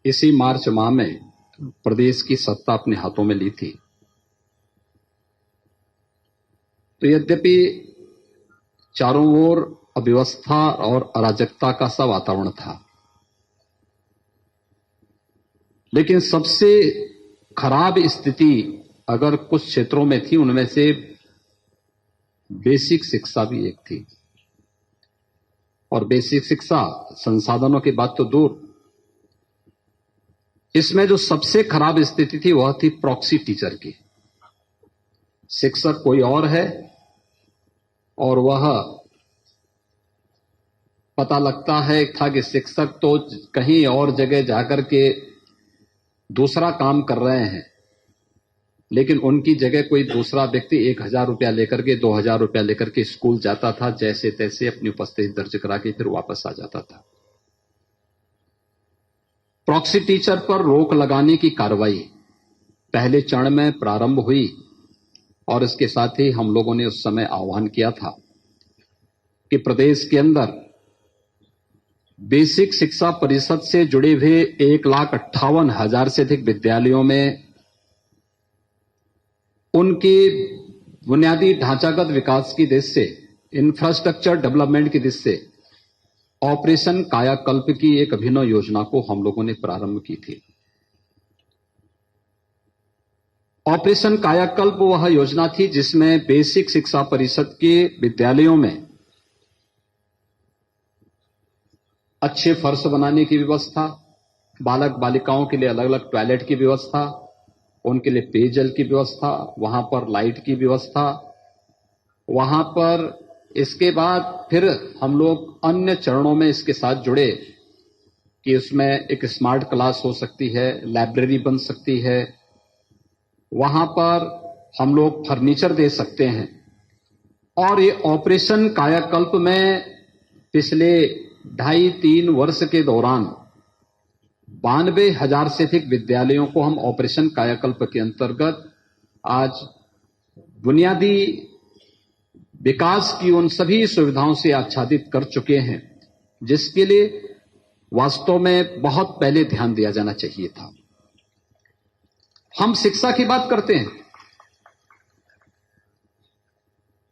इसी मार्च माह में प्रदेश की सत्ता अपने हाथों में ली थी। तो यद्यपि चारों ओर अव्यवस्था और अराजकता का सा वातावरण था, लेकिन सबसे खराब स्थिति अगर कुछ क्षेत्रों में थी, उनमें से बेसिक शिक्षा भी एक थी। और बेसिक शिक्षा संसाधनों की बात तो दूर, इसमें जो सबसे खराब स्थिति थी वह थी प्रॉक्सी टीचर की। शिक्षक कोई और है और वह पता लगता है था कि शिक्षक तो कहीं और जगह जाकर के दूसरा काम कर रहे हैं, लेकिन उनकी जगह कोई दूसरा व्यक्ति 1000 रुपया लेकर के 2000 रुपया लेकर के स्कूल जाता था, जैसे तैसे अपनी उपस्थिति दर्ज करा के फिर वापस आ जाता था। प्रॉक्सी टीचर पर रोक लगाने की कार्रवाई पहले चरण में प्रारंभ हुई और इसके साथ ही हम लोगों ने उस समय आह्वान किया था कि प्रदेश के अंदर बेसिक शिक्षा परिषद से जुड़े हुए 1,58,000 से अधिक विद्यालयों में उनके बुनियादी ढांचागत विकास की दृष्टि से, इंफ्रास्ट्रक्चर डेवलपमेंट की दृष्टि से ऑपरेशन कायाकल्प की एक अभिनव योजना को हम लोगों ने प्रारंभ की थी। ऑपरेशन कायाकल्प वह योजना थी जिसमें बेसिक शिक्षा परिषद के विद्यालयों में अच्छे फर्श बनाने की व्यवस्था, बालक बालिकाओं के लिए अलग अलग टॉयलेट की व्यवस्था, उनके लिए पेयजल की व्यवस्था, वहां पर लाइट की व्यवस्था, वहां पर इसके बाद फिर हम लोग अन्य चरणों में इसके साथ जुड़े कि उसमें एक स्मार्ट क्लास हो सकती है, लाइब्रेरी बन सकती है, वहां पर हम लोग फर्नीचर दे सकते हैं। और ये ऑपरेशन कायाकल्प में पिछले 2.5-3 वर्ष के दौरान 92,000 से अधिक विद्यालयों को हम ऑपरेशन कायाकल्प के अंतर्गत आज बुनियादी विकास की उन सभी सुविधाओं से आच्छादित कर चुके हैं, जिसके लिए वास्तव में बहुत पहले ध्यान दिया जाना चाहिए था। हम शिक्षा की बात करते हैं,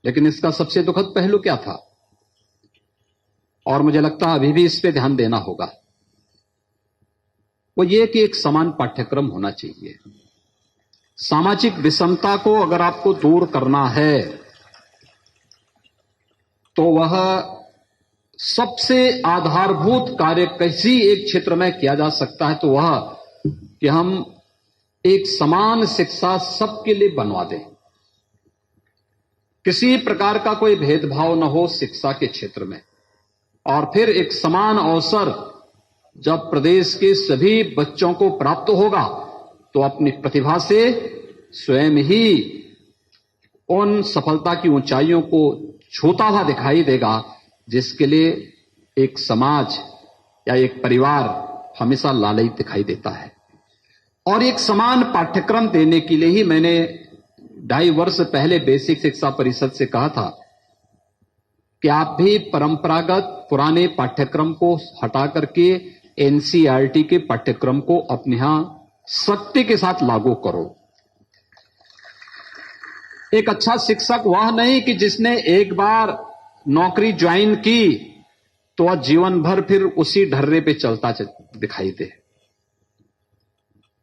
लेकिन इसका सबसे दुखद पहलू क्या था, और मुझे लगता है अभी भी इस पे ध्यान देना होगा, वो ये कि एक समान पाठ्यक्रम होना चाहिए। सामाजिक विषमता को अगर आपको दूर करना है तो वह सबसे आधारभूत कार्य किसी एक क्षेत्र में किया जा सकता है तो वह कि हम एक समान शिक्षा सबके लिए बनवा दें, किसी प्रकार का कोई भेदभाव न हो शिक्षा के क्षेत्र में, और फिर एक समान अवसर जब प्रदेश के सभी बच्चों को प्राप्त होगा तो अपनी प्रतिभा से स्वयं ही उन सफलता की ऊंचाइयों को छूता हुआ दिखाई देगा, जिसके लिए एक समाज या एक परिवार हमेशा लालयित दिखाई देता है। और एक समान पाठ्यक्रम देने के लिए ही मैंने 2.5 वर्ष पहले बेसिक शिक्षा परिषद से कहा था कि आप भी परंपरागत पुराने पाठ्यक्रम को हटा करके एनसीईआरटी के पाठ्यक्रम को अपने यहां सख्ती के साथ लागू करो। एक अच्छा शिक्षक वह नहीं कि जिसने एक बार नौकरी ज्वाइन की तो वह जीवन भर फिर उसी ढर्रे पे चलता दिखाई दे।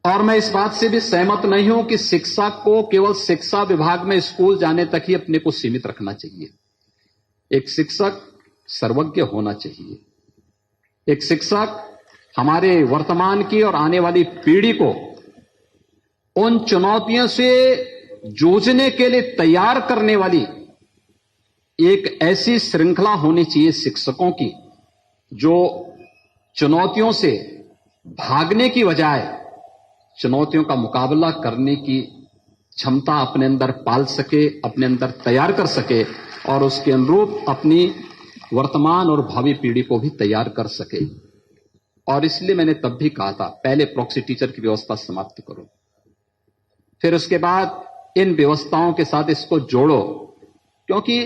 और मैं इस बात से भी सहमत नहीं हूं कि शिक्षा को केवल शिक्षा विभाग में स्कूल जाने तक ही अपने को सीमित रखना चाहिए। एक शिक्षक सर्वज्ञ होना चाहिए। एक शिक्षक हमारे वर्तमान की और आने वाली पीढ़ी को उन चुनौतियों से जूझने के लिए तैयार करने वाली एक ऐसी श्रृंखला होनी चाहिए शिक्षकों की, जो चुनौतियों से भागने की बजाय चुनौतियों का मुकाबला करने की क्षमता अपने अंदर पाल सके, अपने अंदर तैयार कर सके और उसके अनुरूप अपनी वर्तमान और भावी पीढ़ी को भी तैयार कर सके। और इसलिए मैंने तब भी कहा था पहले प्रॉक्सी टीचर की व्यवस्था समाप्त करो, फिर उसके बाद इन व्यवस्थाओं के साथ इसको जोड़ो, क्योंकि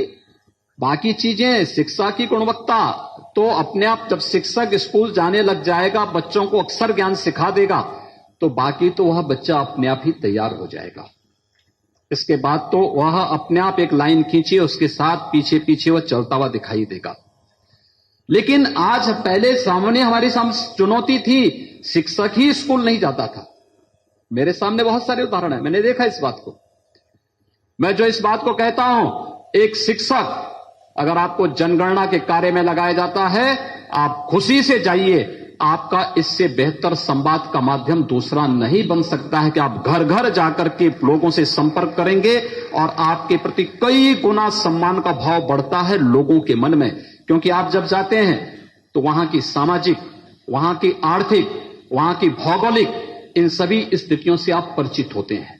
बाकी चीजें, शिक्षा की गुणवत्ता तो अपने आप, जब शिक्षक स्कूल जाने लग जाएगा, बच्चों को अक्षर ज्ञान सिखा देगा, तो बाकी तो वह बच्चा अपने आप ही तैयार हो जाएगा। इसके बाद तो वह अपने आप एक लाइन खींचे, उसके साथ पीछे पीछे वह चलता हुआ दिखाई देगा। लेकिन आज, पहले सामने हमारी चुनौती थी, शिक्षक ही स्कूल नहीं जाता था। मेरे सामने बहुत सारे उदाहरण है, मैंने देखा इस बात को। मैं जो इस बात को कहता हूं, एक शिक्षक अगर आपको जनगणना के कार्य में लगाया जाता है, आप खुशी से जाइए। आपका इससे बेहतर संवाद का माध्यम दूसरा नहीं बन सकता है कि आप घर घर जाकर के लोगों से संपर्क करेंगे और आपके प्रति कई गुना सम्मान का भाव बढ़ता है लोगों के मन में। क्योंकि आप जब जाते हैं तो वहां की सामाजिक, वहां की आर्थिक, वहां की भौगोलिक, इन सभी स्थितियों से आप परिचित होते हैं।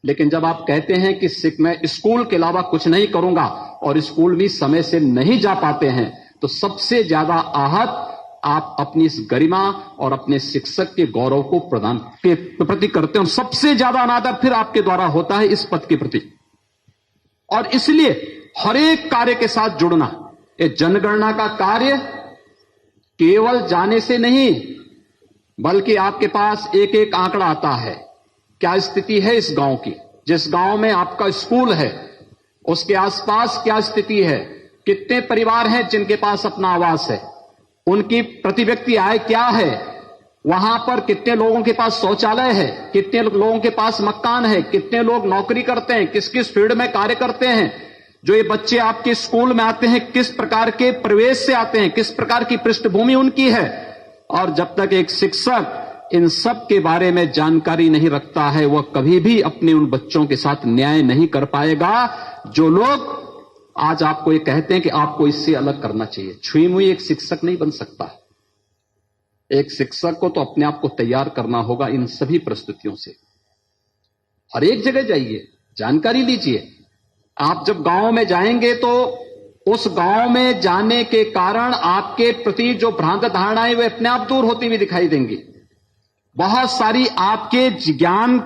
लेकिन जब आप कहते हैं कि मैं स्कूल के अलावा कुछ नहीं करूंगा और स्कूल भी समय से नहीं जा पाते हैं, तो सबसे ज्यादा आहत आप अपनी इस गरिमा और अपने शिक्षक के गौरव को प्रदान के प्रति करते हैं। सबसे ज्यादा अनादर फिर आपके द्वारा होता है इस पद के प्रति। और इसलिए हर एक कार्य के साथ जुड़ना, ये जनगणना का कार्य केवल जाने से नहीं, बल्कि आपके पास एक एक आंकड़ा आता है, क्या स्थिति है इस गांव की, जिस गांव में आपका स्कूल है उसके आसपास क्या स्थिति है, कितने परिवार हैं जिनके पास अपना आवास है, उनकी प्रति व्यक्ति आय क्या है, वहां पर कितने लोगों के पास शौचालय है, कितने लोगों के पास मकान है, कितने लोग नौकरी करते हैं, किस किस फील्ड में कार्य करते हैं, जो ये बच्चे आपके स्कूल में आते हैं किस प्रकार के प्रवेश से आते हैं, किस प्रकार की पृष्ठभूमि उनकी है। और जब तक एक शिक्षक इन सब के बारे में जानकारी नहीं रखता है, वह कभी भी अपने उन बच्चों के साथ न्याय नहीं कर पाएगा जो लोग आज आपको ये कहते हैं कि आपको इससे अलग करना चाहिए। छुई मुई एक शिक्षक नहीं बन सकता। एक शिक्षक को तो अपने आप को तैयार करना होगा इन सभी परिस्थितियों से। हर एक जगह जाइए, जानकारी लीजिए। आप जब गांव में जाएंगे तो उस गांव में जाने के कारण आपके प्रति जो भ्रांत धारणाएं वे अपने आप दूर होती हुई दिखाई देंगी। बहुत सारी आपके ज्ञान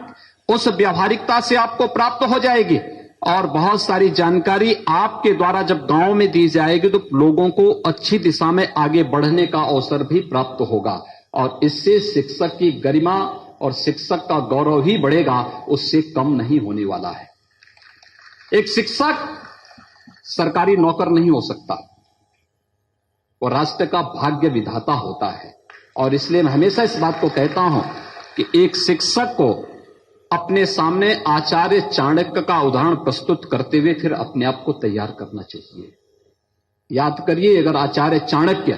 उस व्यावहारिकता से आपको प्राप्त हो जाएगी और बहुत सारी जानकारी आपके द्वारा जब गांव में दी जाएगी तो लोगों को अच्छी दिशा में आगे बढ़ने का अवसर भी प्राप्त होगा और इससे शिक्षक की गरिमा और शिक्षक का गौरव ही बढ़ेगा, उससे कम नहीं होने वाला है। एक शिक्षक सरकारी नौकर नहीं हो सकता, वो राष्ट्र का भाग्य विधाता होता है। और इसलिए मैं हमेशा इस बात को कहता हूं कि एक शिक्षक को अपने सामने आचार्य चाणक्य का उदाहरण प्रस्तुत करते हुए फिर अपने आप को तैयार करना चाहिए। याद करिए, अगर आचार्य चाणक्य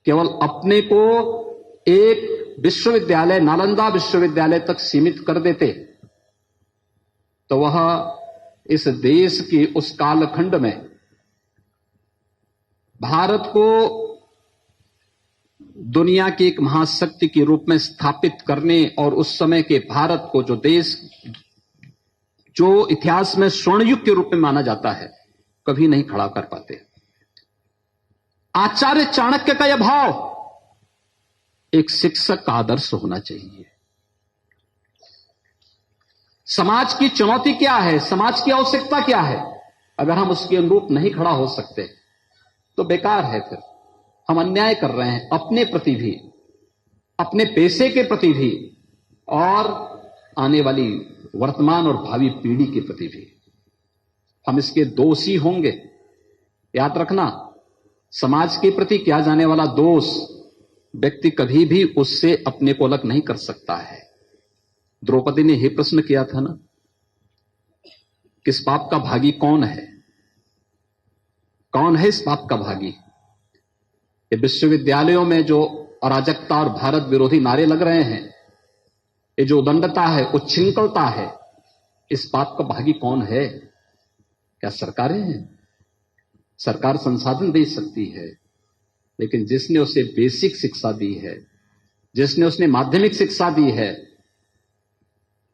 केवल अपने को एक विश्वविद्यालय, नालंदा विश्वविद्यालय तक सीमित कर देते तो वह इस देश की उस कालखंड में भारत को दुनिया की एक महाशक्ति के रूप में स्थापित करने और उस समय के भारत को, जो देश जो इतिहास में स्वर्ण युग के रूप में माना जाता है, कभी नहीं खड़ा कर पाते। आचार्य चाणक्य का यह भाव एक शिक्षक का आदर्श होना चाहिए। समाज की चुनौती क्या है, समाज की आवश्यकता क्या है, अगर हम उसके अनुरूप नहीं खड़ा हो सकते तो बेकार है। फिर हम अन्याय कर रहे हैं अपने प्रति भी, अपने पेशे के प्रति भी और आने वाली वर्तमान और भावी पीढ़ी के प्रति भी। हम इसके दोषी होंगे। याद रखना, समाज के प्रति किया जाने वाला दोष व्यक्ति कभी भी उससे अपने को अलग नहीं कर सकता है। द्रौपदी ने यह प्रश्न किया था ना, किस पाप का भागी कौन है, कौन है इस पाप का भागी। ये विश्वविद्यालयों में जो अराजकता और भारत विरोधी नारे लग रहे हैं, ये जो उदंडता है, उच्छृंखलता है, इस पाप का भागी कौन है? क्या सरकारें हैं? सरकार संसाधन दे सकती है, लेकिन जिसने उसे बेसिक शिक्षा दी है, जिसने उसने माध्यमिक शिक्षा दी है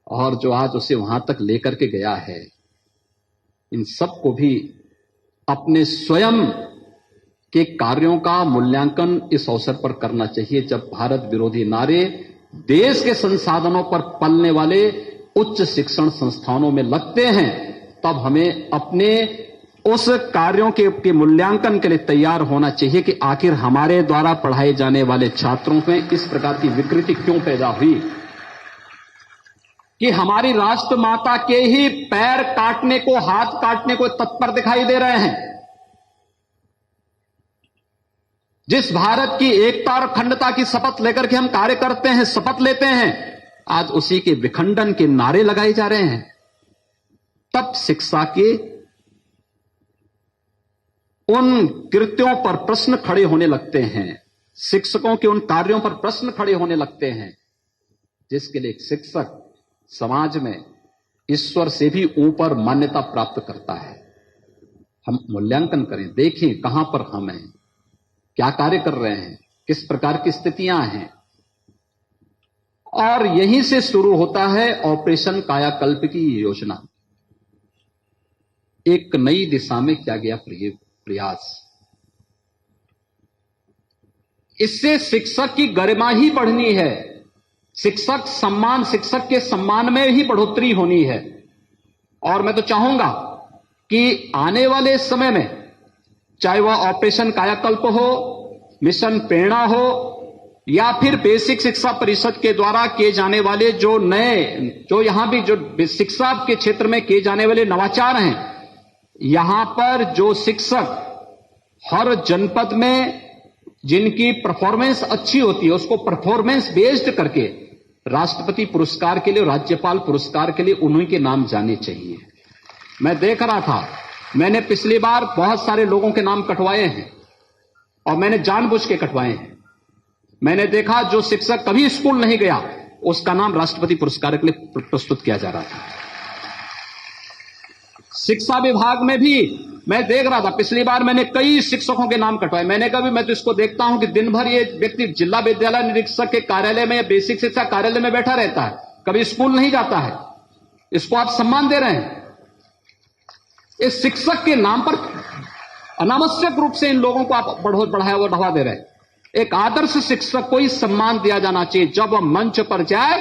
और जो आज उसे वहां तक लेकर के गया है, इन सब को भी अपने स्वयं के कार्यों का मूल्यांकन इस अवसर पर करना चाहिए। जब भारत विरोधी नारे देश के संसाधनों पर पलने वाले उच्च शिक्षण संस्थानों में लगते हैं, तब हमें अपने उस कार्यों के मूल्यांकन के लिए तैयार होना चाहिए कि आखिर हमारे द्वारा पढ़ाए जाने वाले छात्रों में इस प्रकार की विकृति क्यों पैदा हुई कि हमारी राष्ट्र माता के ही पैर काटने को, हाथ काटने को तत्पर दिखाई दे रहे हैं। जिस भारत की एकता और अखंडता की शपथ लेकर के हम कार्य करते हैं, शपथ लेते हैं, आज उसी के विखंडन के नारे लगाए जा रहे हैं। तब शिक्षा के उन कृत्यों पर प्रश्न खड़े होने लगते हैं, शिक्षकों के उन कार्यों पर प्रश्न खड़े होने लगते हैं, जिसके लिए एक शिक्षक समाज में ईश्वर से भी ऊपर मान्यता प्राप्त करता है। हम मूल्यांकन करें, देखें कहां पर हम हैं, क्या कार्य कर रहे हैं, किस प्रकार की स्थितियां हैं। और यहीं से शुरू होता है ऑपरेशन कायाकल्प की योजना। एक नई दिशा में किया गया प्रयास। इससे शिक्षक की गरिमा ही बढ़नी है, शिक्षक सम्मान, शिक्षक के सम्मान में ही बढ़ोतरी होनी है। और मैं तो चाहूंगा कि आने वाले समय में चाहे वह ऑपरेशन कायाकल्प हो, मिशन प्रेरणा हो, या फिर बेसिक शिक्षा परिषद के द्वारा किए जाने वाले जो नए, जो यहां भी जो शिक्षा के क्षेत्र में किए जाने वाले नवाचार हैं, यहां पर जो शिक्षक हर जनपद में जिनकी परफॉर्मेंस अच्छी होती है, उसको परफॉर्मेंस बेस्ड करके राष्ट्रपति पुरस्कार के लिए, राज्यपाल पुरस्कार के लिए उन्हीं के नाम जाने चाहिए। मैं देख रहा था, मैंने पिछली बार बहुत सारे लोगों के नाम कटवाए हैं और मैंने जानबूझ के कटवाए हैं। मैंने देखा जो शिक्षक कभी स्कूल नहीं गया, उसका नाम राष्ट्रपति पुरस्कार के लिए प्रस्तुत किया जा रहा था। शिक्षा विभाग में भी मैं देख रहा था, पिछली बार मैंने कई शिक्षकों के नाम कटवाए। मैंने कहा मैं तो इसको देखता हूं कि दिन भर ये व्यक्ति जिला विद्यालय निरीक्षक के कार्यालय में या बेसिक शिक्षा कार्यालय में बैठा रहता है, कभी स्कूल नहीं जाता है। इसको आप सम्मान दे रहे हैं। इस शिक्षक के नाम पर अनावश्यक रूप से इन लोगों को आप बढ़ावा दे रहे हैं। एक आदर्श शिक्षक को ही सम्मान दिया जाना चाहिए। जब वह मंच पर जाए,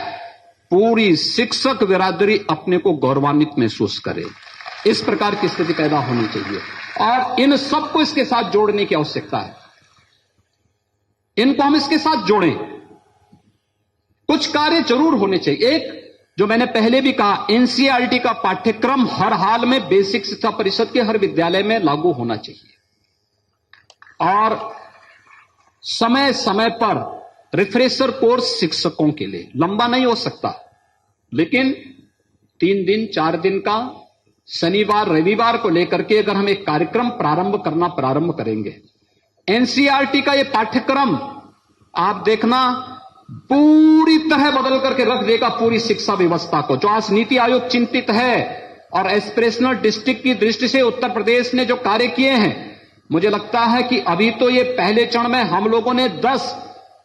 पूरी शिक्षक बिरादरी अपने को गौरवान्वित महसूस करे। इस प्रकार की स्थिति पैदा होनी चाहिए और इन सबको इसके साथ जोड़ने की आवश्यकता है। इनको हम इसके साथ जोड़ें। कुछ कार्य जरूर होने चाहिए। एक, जो मैंने पहले भी कहा, एनसीईआरटी का पाठ्यक्रम हर हाल में बेसिक शिक्षा परिषद के हर विद्यालय में लागू होना चाहिए और समय समय पर रिफ्रेशर कोर्स शिक्षकों के लिए, लंबा नहीं हो सकता लेकिन 3 दिन 4 दिन का, शनिवार रविवार को लेकर के अगर हम एक कार्यक्रम प्रारंभ करेंगे। एनसीईआरटी का यह पाठ्यक्रम आप देखना पूरी तरह बदल करके रख देगा पूरी शिक्षा व्यवस्था को। जो आज नीति आयोग चिंतित है और एस्पिरेशनल डिस्ट्रिक्ट की दृष्टि से उत्तर प्रदेश ने जो कार्य किए हैं, मुझे लगता है कि अभी तो ये पहले चरण में हम लोगों ने 10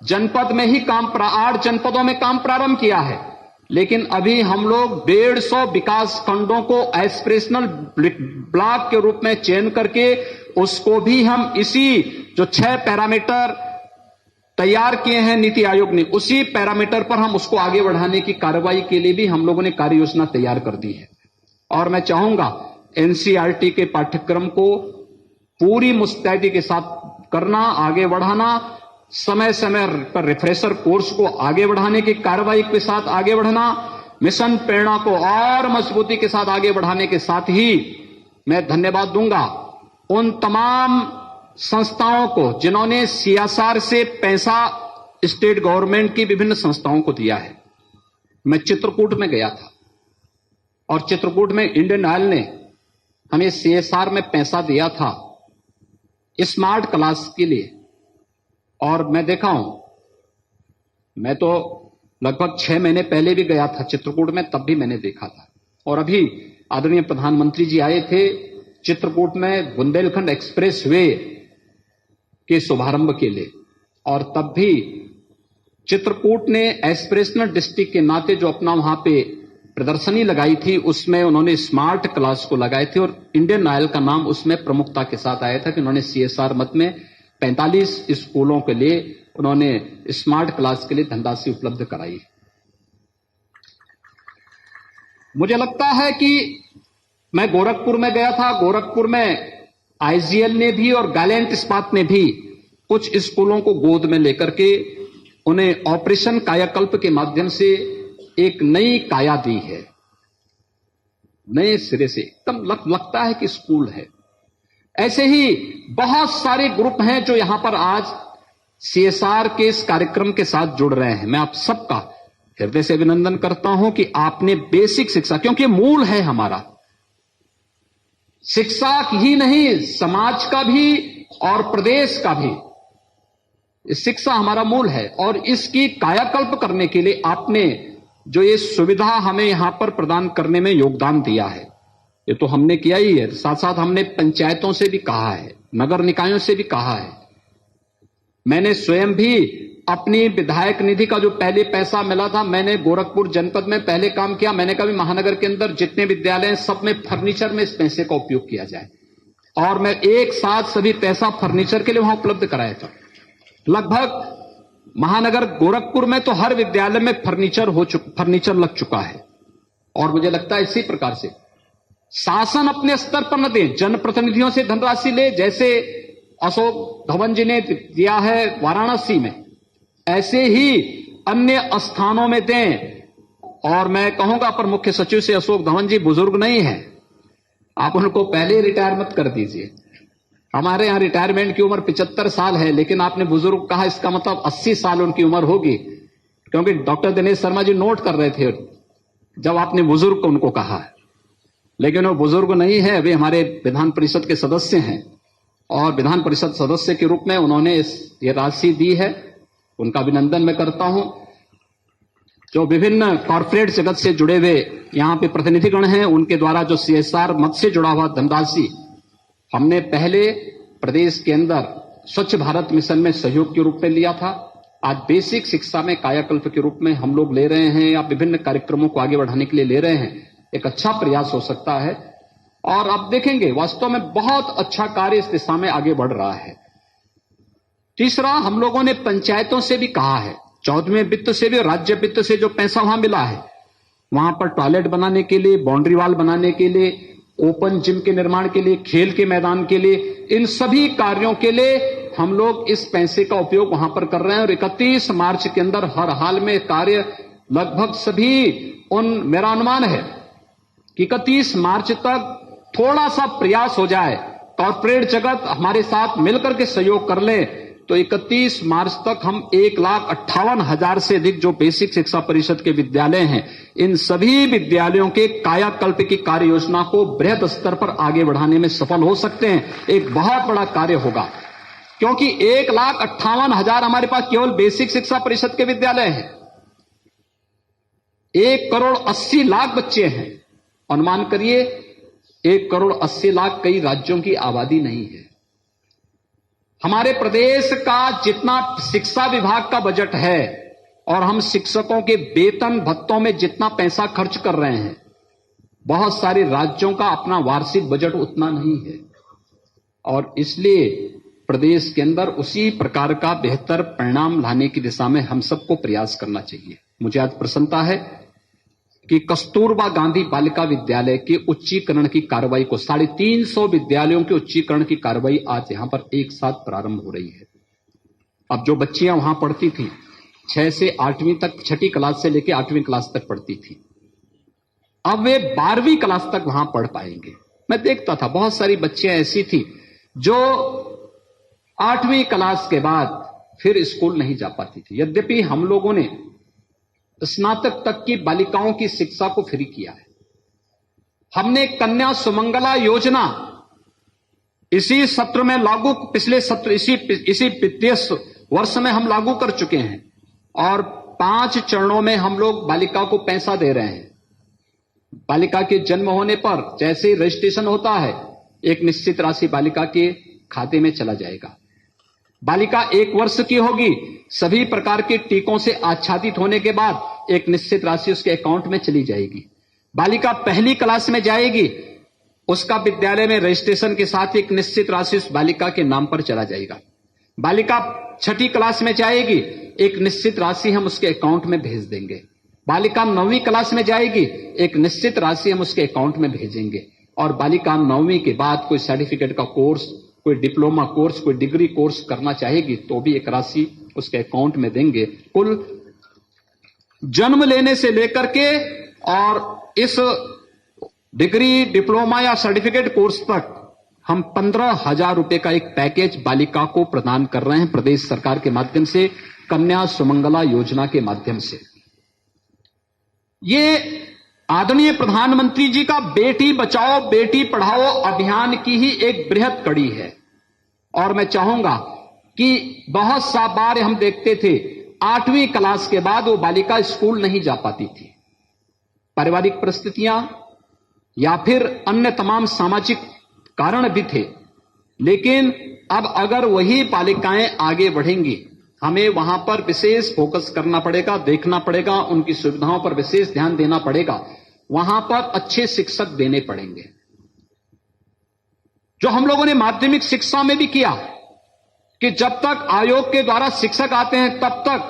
जनपद में ही 8 जनपदों में काम प्रारंभ किया है, लेकिन अभी हम लोग 150 विकास खंडों को एस्पिरेशनल ब्लॉक के रूप में चयन करके उसको भी हम इसी जो 6 पैरामीटर तैयार किए हैं नीति आयोग ने, उसी पैरामीटर पर हम उसको आगे बढ़ाने की कार्रवाई के लिए भी हम लोगों ने कार्य योजना तैयार कर दी है। और मैं चाहूंगा एनसीईआरटी के पाठ्यक्रम को पूरी मुस्तैदी के साथ करना, आगे बढ़ाना, समय समय पर रिफ्रेशर कोर्स को आगे बढ़ाने की कार्रवाई के साथ आगे बढ़ना, मिशन प्रेरणा को और मजबूती के साथ आगे बढ़ाने के साथ ही मैं धन्यवाद दूंगा उन तमाम संस्थाओं को जिन्होंने सीएसआर से पैसा स्टेट गवर्नमेंट की विभिन्न संस्थाओं को दिया है। मैं चित्रकूट में गया था और चित्रकूट में इंडियन ऑयल ने हमें सीएसआर में पैसा दिया था स्मार्ट क्लास के लिए। और मैं देखा हूं, मैं तो लगभग 6 महीने पहले भी गया था चित्रकूट में, तब भी मैंने देखा था। और अभी आदरणीय प्रधानमंत्री जी आए थे चित्रकूट में बुंदेलखंड एक्सप्रेस वे के शुभारंभ के लिए, और तब भी चित्रकूट ने एस्पिरेशनल डिस्ट्रिक्ट के नाते जो अपना वहां पे प्रदर्शनी लगाई थी, उसमें उन्होंने स्मार्ट क्लास को लगाए थे और इंडियन ऑयल का नाम उसमें प्रमुखता के साथ आया था कि उन्होंने सीएसआर मद में 45 स्कूलों के लिए उन्होंने स्मार्ट क्लास के लिए धनराशि उपलब्ध कराई। मुझे लगता है कि मैं गोरखपुर में गया था। गोरखपुर में आईजीएल ने भी और गैलेंट इस्पात ने भी कुछ स्कूलों को गोद में लेकर के उन्हें ऑपरेशन कायाकल्प के माध्यम से एक नई काया दी है, नए सिरे से एकदम लगता है कि स्कूल है। ऐसे ही बहुत सारे ग्रुप हैं जो यहां पर आज सीएसआर के इस कार्यक्रम के साथ जुड़ रहे हैं। मैं आप सबका हृदय से अभिनंदन करता हूं कि आपने बेसिक शिक्षा, क्योंकि मूल है हमारा, शिक्षा ही नहीं समाज का भी और प्रदेश का भी, शिक्षा हमारा मूल है और इसकी कायाकल्प करने के लिए आपने जो ये सुविधा हमें यहां पर प्रदान करने में योगदान दिया है, ये तो हमने किया ही है, साथ साथ हमने पंचायतों से भी कहा है, नगर निकायों से भी कहा है। मैंने स्वयं भी अपनी विधायक निधि का जो पहले पैसा मिला था, मैंने गोरखपुर जनपद में पहले काम किया। मैंने कहा महानगर के अंदर जितने विद्यालय हैं सब में फर्नीचर में इस पैसे का उपयोग किया जाए, और मैं एक साथ सभी पैसा फर्नीचर के लिए वहां उपलब्ध कराया था। लगभग महानगर गोरखपुर में तो हर विद्यालय में फर्नीचर लग चुका है। और मुझे लगता है इसी प्रकार से शासन अपने स्तर पर न दे, जनप्रतिनिधियों से धनराशि ले, जैसे अशोक धवन जी ने दिया है वाराणसी में, ऐसे ही अन्य स्थानों में दें। और मैं कहूंगा पर मुख्य सचिव से, अशोक धवन जी बुजुर्ग नहीं है, आप उनको पहले रिटायर मत कर दीजिए। हमारे यहां रिटायरमेंट की उम्र 75 साल है, लेकिन आपने बुजुर्ग कहा, इसका मतलब 80 साल उनकी उम्र होगी, क्योंकि डॉक्टर दिनेश शर्मा जी नोट कर रहे थे जब आपने बुजुर्ग को उनको कहा है। लेकिन वो बुजुर्ग नहीं है, वे हमारे विधान परिषद के सदस्य हैं और विधान परिषद सदस्य के रूप में उन्होंने ये राशि दी है, उनका अभिनंदन मैं करता हूं। जो विभिन्न कॉर्पोरेट जगत से जुड़े हुए यहां पे प्रतिनिधिगण हैं, उनके द्वारा जो सीएसआर मद से जुड़ा हुआ धनराशि हमने पहले प्रदेश के अंदर स्वच्छ भारत मिशन में सहयोग के रूप में लिया था, आज बेसिक शिक्षा में कायाकल्प के रूप में हम लोग ले रहे हैं या विभिन्न कार्यक्रमों को आगे बढ़ाने के लिए ले रहे हैं। एक अच्छा प्रयास हो सकता है और आप देखेंगे वास्तव में बहुत अच्छा कार्य इस दिशा में आगे बढ़ रहा है। तीसरा, हम लोगों ने पंचायतों से भी कहा है, 14वें वित्त से भी, राज्य वित्त से जो पैसा वहां मिला है, वहां पर टॉयलेट बनाने के लिए, बाउंड्री वॉल बनाने के लिए, ओपन जिम के निर्माण के लिए, खेल के मैदान के लिए, इन सभी कार्यों के लिए हम लोग इस पैसे का उपयोग वहां पर कर रहे हैं। और 31 मार्च के अंदर हर हाल में कार्य लगभग सभी मेरा अनुमान है कि 31 मार्च तक थोड़ा सा प्रयास हो जाए, कॉर्पोरेट जगत हमारे साथ मिलकर के सहयोग कर ले, तो 31 मार्च तक हम 1,58,000 से अधिक जो बेसिक शिक्षा परिषद के विद्यालय हैं, इन सभी विद्यालयों के कायाकल्प की कार्य योजना को बृहद स्तर पर आगे बढ़ाने में सफल हो सकते हैं। एक बहुत बड़ा कार्य होगा, क्योंकि 1,58,000 हमारे पास केवल बेसिक शिक्षा परिषद के विद्यालय हैं। 1,80,00,000 बच्चे हैं। अनुमान करिए 1,80,00,000 कई राज्यों की आबादी नहीं है। हमारे प्रदेश का जितना शिक्षा विभाग का बजट है और हम शिक्षकों के वेतन भत्तों में जितना पैसा खर्च कर रहे हैं, बहुत सारे राज्यों का अपना वार्षिक बजट उतना नहीं है। और इसलिए प्रदेश के अंदर उसी प्रकार का बेहतर परिणाम लाने की दिशा में हम सबको प्रयास करना चाहिए। मुझे आज प्रसन्नता है कि कस्तूरबा गांधी बालिका विद्यालय के उच्चीकरण की कार्रवाई को 350 विद्यालयों के उच्चीकरण की कार्रवाई आज यहां पर एक साथ प्रारंभ हो रही है। अब जो बच्चियां वहां पढ़ती थी 6 से 8वीं तक, 6ठी क्लास से लेकर 8वीं क्लास तक पढ़ती थी, अब वे 12वीं क्लास तक वहां पढ़ पाएंगे। मैं देखता था बहुत सारी बच्चियां ऐसी थी जो 8वीं क्लास के बाद फिर स्कूल नहीं जा पाती थी। यद्यपि हम लोगों ने स्नातक तक की बालिकाओं की शिक्षा को फ्री किया है। हमने कन्या सुमंगला योजना इसी सत्र में लागू, पिछले सत्र इसी वित्तीय वर्ष में हम लागू कर चुके हैं और 5 चरणों में हम लोग बालिका को पैसा दे रहे हैं। बालिका के जन्म होने पर जैसे ही रजिस्ट्रेशन होता है, एक निश्चित राशि बालिका के खाते में चला जाएगा। बालिका 1 वर्ष की होगी, सभी प्रकार के टीकों से आच्छादित होने के बाद एक निश्चित राशि उसके अकाउंट में चली जाएगी। बालिका पहली क्लास में जाएगी, उसका विद्यालय में रजिस्ट्रेशन के साथ एक निश्चित राशि उस बालिका के नाम पर चला जाएगा। बालिका 6ठी क्लास में जाएगी, एक निश्चित राशि हम उसके अकाउंट में भेज देंगे। बालिका 9वीं क्लास में जाएगी, एक निश्चित राशि हम उसके अकाउंट में भेजेंगे। और बालिका 9वीं के बाद कोई सर्टिफिकेट का कोर्स, कोई डिप्लोमा कोर्स, कोई डिग्री कोर्स करना चाहेगी तो भी एक राशि उसके अकाउंट में देंगे। कुल जन्म लेने से लेकर के और इस डिग्री, डिप्लोमा या सर्टिफिकेट कोर्स तक हम 15,000 रुपए का एक पैकेज बालिका को प्रदान कर रहे हैं प्रदेश सरकार के माध्यम से, कन्या सुमंगला योजना के माध्यम से। ये आदरणीय प्रधानमंत्री जी का बेटी बचाओ बेटी पढ़ाओ अभियान की ही एक बृहद कड़ी है। और मैं चाहूंगा कि बहुत सा बार हम देखते थे 8वीं क्लास के बाद वो बालिका स्कूल नहीं जा पाती थी, पारिवारिक परिस्थितियां या फिर अन्य तमाम सामाजिक कारण भी थे। लेकिन अब अगर वही बालिकाएं आगे बढ़ेंगी, हमें वहां पर विशेष फोकस करना पड़ेगा, देखना पड़ेगा, उनकी सुविधाओं पर विशेष ध्यान देना पड़ेगा, वहां पर अच्छे शिक्षक देने पड़ेंगे। जो हम लोगों ने माध्यमिक शिक्षा में भी किया कि जब तक आयोग के द्वारा शिक्षक आते हैं तब तक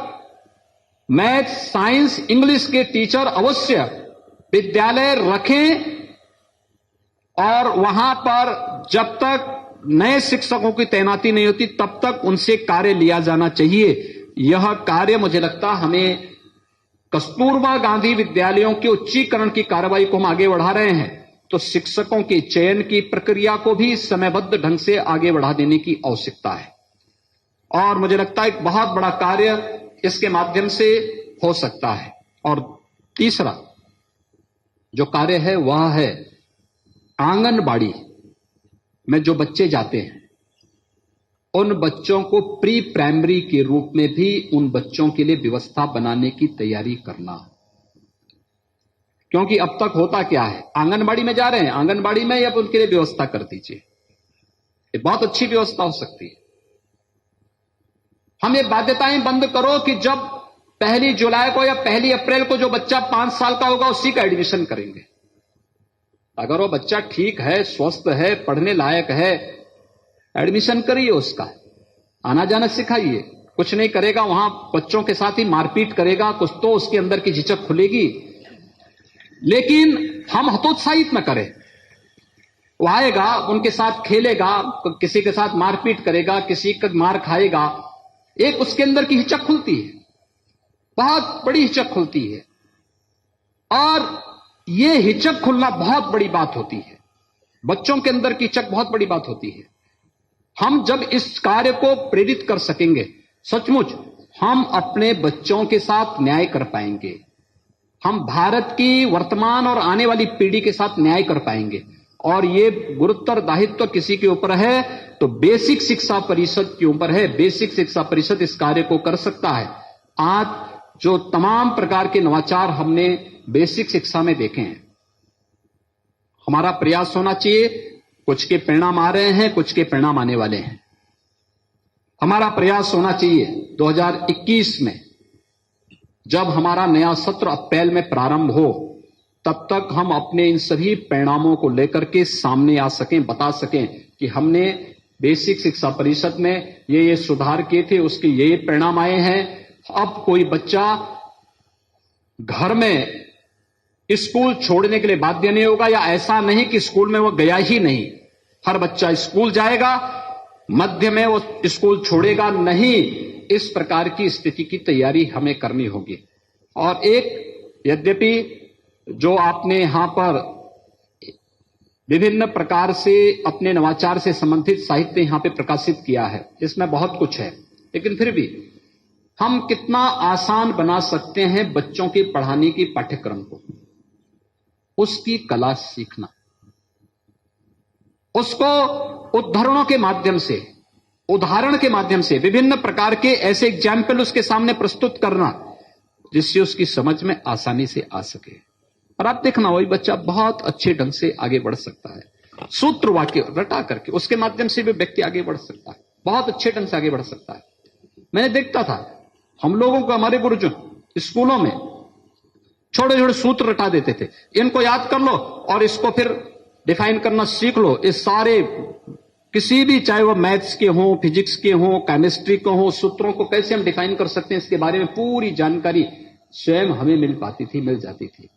मैथ, साइंस, इंग्लिश के टीचर अवश्य विद्यालय रखें और वहां पर जब तक नए शिक्षकों की तैनाती नहीं होती तब तक उनसे कार्य लिया जाना चाहिए। यह कार्य मुझे लगता हमें कस्तूरबा गांधी विद्यालयों के उच्चीकरण की कार्रवाई को हम आगे बढ़ा रहे हैं तो शिक्षकों के चयन की प्रक्रिया को भी समयबद्ध ढंग से आगे बढ़ा देने की आवश्यकता है। और मुझे लगता है एक बहुत बड़ा कार्य इसके माध्यम से हो सकता है। और तीसरा जो कार्य है वह है आंगनबाड़ी में जो बच्चे जाते हैं उन बच्चों को प्री प्राइमरी के रूप में भी उन बच्चों के लिए व्यवस्था बनाने की तैयारी करना। क्योंकि अब तक होता क्या है, आंगनबाड़ी में जा रहे हैं, आंगनबाड़ी में अब उनके लिए व्यवस्था कर दीजिए, ये बहुत अच्छी व्यवस्था हो सकती है। हम ये बाध्यताएं बंद करो कि जब 1 जुलाई को या 1 अप्रैल को जो बच्चा 5 साल का होगा उसी का एडमिशन करेंगे। अगर वो बच्चा ठीक है, स्वस्थ है, पढ़ने लायक है, एडमिशन करिए, उसका आना जाना सिखाइए। कुछ नहीं करेगा वहां बच्चों के साथ ही मारपीट करेगा, कुछ तो उसके अंदर की झिझक खुलेगी। लेकिन हम हतोत्साहित न करें, वो आएगा, उनके साथ खेलेगा, किसी के साथ मारपीट करेगा, किसी का मार खाएगा, एक उसके अंदर की हिचक खुलती है, बहुत बड़ी हिचक खुलती है। और ये हिचक खुलना बहुत बड़ी बात होती है, बच्चों के अंदर की हिचक बहुत बड़ी बात होती है। हम जब इस कार्य को प्रेरित कर सकेंगे, सचमुच हम अपने बच्चों के साथ न्याय कर पाएंगे, हम भारत की वर्तमान और आने वाली पीढ़ी के साथ न्याय कर पाएंगे। और ये गुरुतर दायित्व किसी के ऊपर है तो बेसिक शिक्षा परिषद के ऊपर है। बेसिक शिक्षा परिषद इस कार्य को कर सकता है। आज जो तमाम प्रकार के नवाचार हमने बेसिक शिक्षा में देखे हैं, हमारा प्रयास होना चाहिए, कुछ के परिणाम आ रहे हैं, कुछ के परिणाम आने वाले हैं। हमारा प्रयास होना चाहिए 2021 में जब हमारा नया सत्र अप्रैल में प्रारंभ हो तब तक हम अपने इन सभी परिणामों को लेकर के सामने आ सकें, बता सकें कि हमने बेसिक शिक्षा परिषद में ये सुधार किए थे, उसके ये परिणाम आए हैं। अब कोई बच्चा घर में स्कूल छोड़ने के लिए बाध्य नहीं होगा, या ऐसा नहीं कि स्कूल में वो गया ही नहीं, हर बच्चा स्कूल जाएगा, मध्य में वो स्कूल छोड़ेगा नहीं। इस प्रकार की स्थिति की तैयारी हमें करनी होगी। और एक, यद्यपि जो आपने यहां पर विभिन्न प्रकार से अपने नवाचार से संबंधित साहित्य यहां पे प्रकाशित किया है, इसमें बहुत कुछ है, लेकिन फिर भी हम कितना आसान बना सकते हैं बच्चों के पढ़ाने की पाठ्यक्रम को, उसकी कला सीखना, उसको उदाहरणों के माध्यम से, उदाहरण के माध्यम से विभिन्न प्रकार के ऐसे एग्जाम्पल उसके सामने प्रस्तुत करना जिससे उसकी समझ में आसानी से आ सके। और आप देखना वही बच्चा बहुत अच्छे ढंग से आगे बढ़ सकता है। सूत्र वाक्य रटा करके उसके माध्यम से भी व्यक्ति आगे बढ़ सकता है, बहुत अच्छे ढंग से आगे बढ़ सकता है। मैंने देखता था हम लोगों को, हमारे गुरुजन स्कूलों में छोटे छोटे सूत्र रटा देते थे, इनको याद कर लो और इसको फिर डिफाइन करना सीख लो। इस सारे किसी भी, चाहे वो मैथ्स के हों, फिजिक्स के हों, केमिस्ट्री के हों, सूत्रों को कैसे हम डिफाइन कर सकते हैं, इसके बारे में पूरी जानकारी स्वयं हमें मिल पाती थी, मिल जाती थी।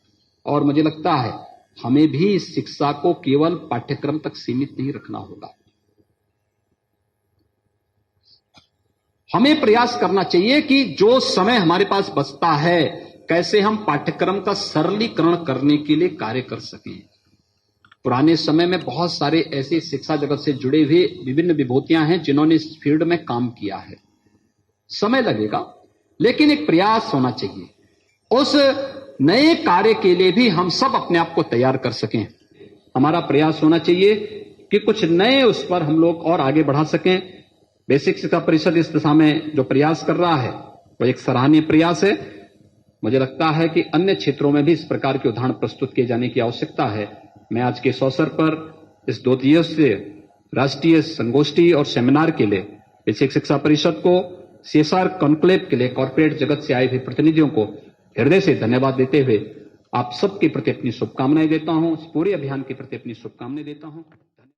और मुझे लगता है हमें भी इस शिक्षा को केवल पाठ्यक्रम तक सीमित नहीं रखना होगा। हमें प्रयास करना चाहिए कि जो समय हमारे पास बचता है, कैसे हम पाठ्यक्रम का सरलीकरण करने के लिए कार्य कर सकें। पुराने समय में बहुत सारे ऐसे शिक्षा जगत से जुड़े हुए विभिन्न विभूतियां हैं जिन्होंने इस फील्ड में काम किया है। समय लगेगा, लेकिन एक प्रयास होना चाहिए। उस नए कार्य के लिए भी हम सब अपने आप को तैयार कर सकें। हमारा प्रयास होना चाहिए कि कुछ नए उस पर हम लोग और आगे बढ़ा सकें। बेसिक शिक्षा परिषद इस दिशा में जो प्रयास कर रहा है वो एक सराहनीय प्रयास है। मुझे लगता है कि अन्य क्षेत्रों में भी इस प्रकार के उदाहरण प्रस्तुत किए जाने की आवश्यकता है। मैं आज के इस अवसर पर इस 2 दिवसीय राष्ट्रीय संगोष्ठी और सेमिनार के लिए बेसिक शिक्षा परिषद को, CSR कॉन्क्लेव के लिए कॉर्पोरेट जगत से आए हुए प्रतिनिधियों को हृदय से धन्यवाद देते हुए आप सबके प्रति अपनी शुभकामनाएं देता हूं। इस पूरे अभियान के प्रति अपनी शुभकामनाएं देता हूं।